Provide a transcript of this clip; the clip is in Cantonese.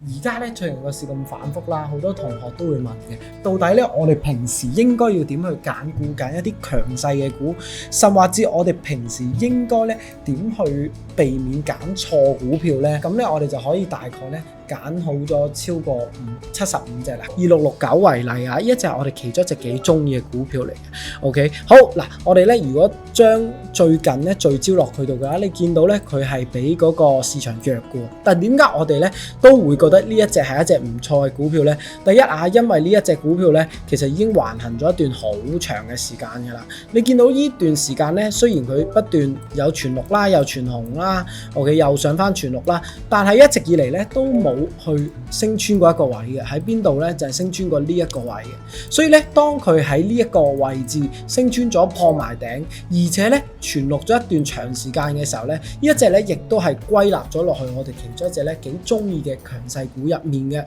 而家咧最近個市咁反覆啦，好多同學都會問嘅，到底咧我哋平時應該要點去揀股，揀一啲強勢嘅股，甚或至我哋平時應該咧點去避免揀錯股票咧？咁咧我哋就可以大概咧揀好咗超過75隻啦。2669為例啊，呢一隻係我哋其中一隻幾中意嘅股票嚟嘅。OK， 好嗱，我哋咧如果將最近咧聚焦落佢度嘅話，你見到咧佢係比嗰個市場弱嘅，但點解我哋咧都會覺得呢一隻係一隻唔錯嘅股票咧？第一啊，因為呢一隻股票咧其實已經橫行咗一段好長嘅時間㗎啦。你見到呢段時間咧，雖然佢不斷有全綠啦，又全紅啦 ，OK 又上翻全綠啦，但係一直以嚟咧都冇去升穿過一個位嘅。喺邊度咧？就係升穿過呢一個位嘅。所以咧，當佢喺呢一個位置升穿咗破埋頂，而且咧全綠咗一段長時間嘅時候咧，呢一隻咧亦都係歸納咗落去我哋其中一隻咧幾中意嘅強勢股入面嘅。